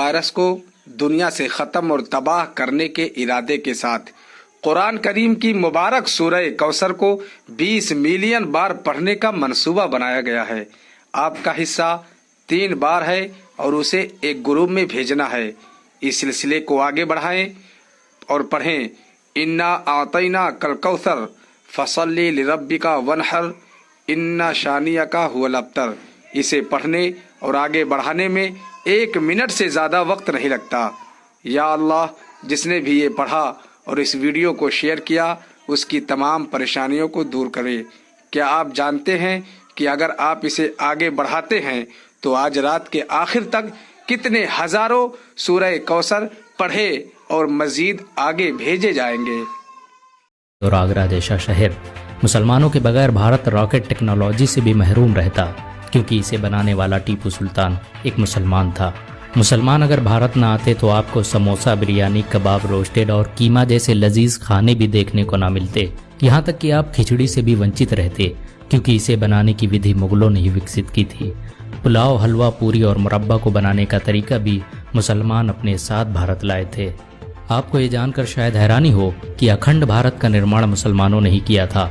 Virus को दुनिया से ख़त्म और तबाह करने के इरादे के साथ कुरान करीम की मुबारक सूरह कौसर को 20 मिलियन बार पढ़ने का मंसूबा बनाया गया है। आपका हिस्सा 3 बार है और उसे एक ग्रुप में भेजना है। इस सिलसिले को आगे बढ़ाएं और पढ़ें, इन्ना आतैना कल कौसर फसल्ली लिरब्बिका वनहर इन्ना शानिया का हुवल अब्तर। इसे पढ़ने और आगे बढ़ाने में 1 मिनट से ज़्यादा वक्त नहीं लगता। या अल्लाह, जिसने भी ये पढ़ा और इस वीडियो को शेयर किया उसकी तमाम परेशानियों को दूर करे। क्या आप जानते हैं कि अगर आप इसे आगे बढ़ाते हैं तो आज रात के आखिर तक कितने हजारों सूरह कौसर पढ़े और मजीद आगे भेजे जाएंगे। और आगरा जैसा शहर मुसलमानों के बगैर भारत रॉकेट टेक्नोलॉजी से भी महरूम रहता, क्योंकि इसे बनाने वाला टीपू सुल्तान एक मुसलमान था। मुसलमान अगर भारत न आते तो आपको समोसा, बिरयानी, कबाब, रोस्टेड और कीमा जैसे लजीज खाने भी देखने को ना मिलते। यहाँ तक कि आप खिचड़ी से भी वंचित रहते, क्योंकि इसे बनाने की विधि मुगलों ने ही विकसित की थी। पुलाव, हलवा, पूरी और मुरब्बा को बनाने का तरीका भी मुसलमान अपने साथ भारत लाए थे। आपको ये जानकर शायद हैरानी हो कि अखंड भारत का निर्माण मुसलमानों ने ही किया था।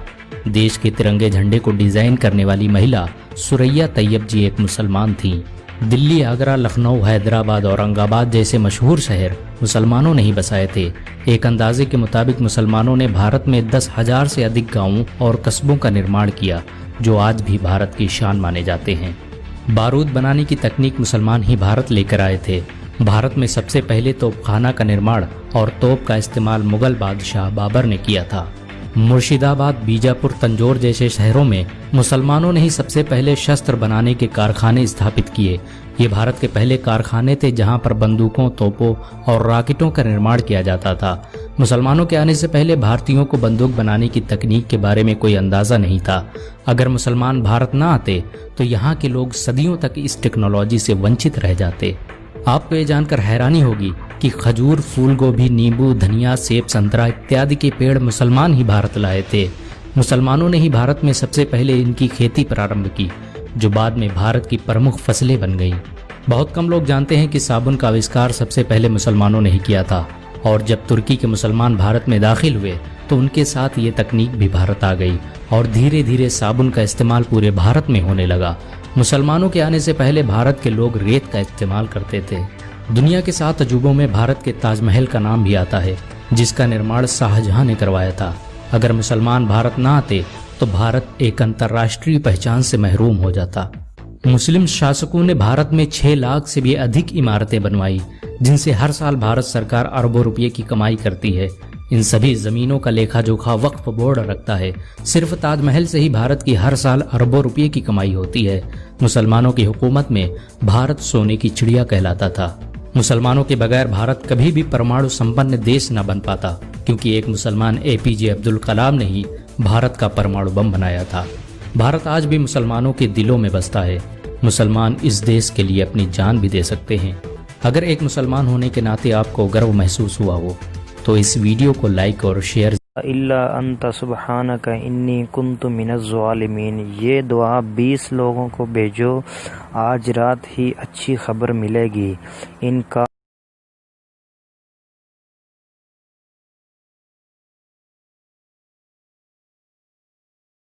देश के तिरंगे झंडे को डिजाइन करने वाली महिला सुरैया तैयब जी एक मुसलमान थीं। दिल्ली, आगरा, लखनऊ, हैदराबाद, औरंगाबाद जैसे मशहूर शहर मुसलमानों ने ही बसाए थे। एक अंदाजे के मुताबिक मुसलमानों ने भारत में 10,000 से अधिक गांवों और कस्बों का निर्माण किया, जो आज भी भारत की शान माने जाते हैं। बारूद बनाने की तकनीक मुसलमान ही भारत लेकर आए थे। भारत में सबसे पहले तोपखाना का निर्माण और तोप का इस्तेमाल मुगल बादशाह बाबर ने किया था। मुर्शिदाबाद, बीजापुर, तंजौर जैसे शहरों में मुसलमानों ने ही सबसे पहले शस्त्र बनाने के कारखाने स्थापित किए। ये भारत के पहले कारखाने थे जहां पर बंदूकों, तोपों और रॉकेटों का निर्माण किया जाता था। मुसलमानों के आने से पहले भारतीयों को बंदूक बनाने की तकनीक के बारे में कोई अंदाजा नहीं था। अगर मुसलमान भारत न आते तो यहाँ के लोग सदियों तक इस टेक्नोलॉजी से वंचित रह जाते। आपको ये जानकर हैरानी होगी कि खजूर, फूल गोभी, नींबू, धनिया, सेब, संतरा इत्यादि के पेड़ मुसलमान ही भारत लाए थे। मुसलमानों ने ही भारत में सबसे पहले इनकी खेती प्रारंभ की, जो बाद में भारत की प्रमुख फसलें बन गईं। बहुत कम लोग जानते हैं कि साबुन का आविष्कार सबसे पहले मुसलमानों ने ही किया था, और जब तुर्की के मुसलमान भारत में दाखिल हुए तो उनके साथ ये तकनीक भी भारत आ गई और धीरे धीरे साबुन का इस्तेमाल पूरे भारत में होने लगा। मुसलमानों के आने से पहले भारत के लोग रेत का इस्तेमाल करते थे। दुनिया के 7 अजूबों में भारत के ताजमहल का नाम भी आता है, जिसका निर्माण शाहजहां ने करवाया था। अगर मुसलमान भारत न आते तो भारत एक अंतर्राष्ट्रीय पहचान से महरूम हो जाता। मुस्लिम शासकों ने भारत में 6 लाख से भी अधिक इमारतें बनवाई, जिनसे हर साल भारत सरकार अरबों रुपये की कमाई करती है। इन सभी जमीनों का लेखा जोखा वक्फ बोर्ड रखता है। सिर्फ ताजमहल से ही भारत की हर साल अरबों रुपये की कमाई होती है। मुसलमानों की हुकूमत में भारत सोने की चिड़िया कहलाता था। मुसलमानों के बगैर भारत कभी भी परमाणु संपन्न देश न बन पाता, क्योंकि एक मुसलमान APJ अब्दुल कलाम ने ही भारत का परमाणु बम बनाया था। भारत आज भी मुसलमानों के दिलों में बसता है। मुसलमान इस देश के लिए अपनी जान भी दे सकते हैं। अगर एक मुसलमान होने के नाते आपको गर्व महसूस हुआ हो तो इस वीडियो को लाइक और शेयर। इल्ला अंता सुब्हानका इन्नी कुन्तु मिनज़ ज़ालिमीन, ये दुआ 20 लोगों को भेजो, आज रात ही अच्छी खबर मिलेगी। इनका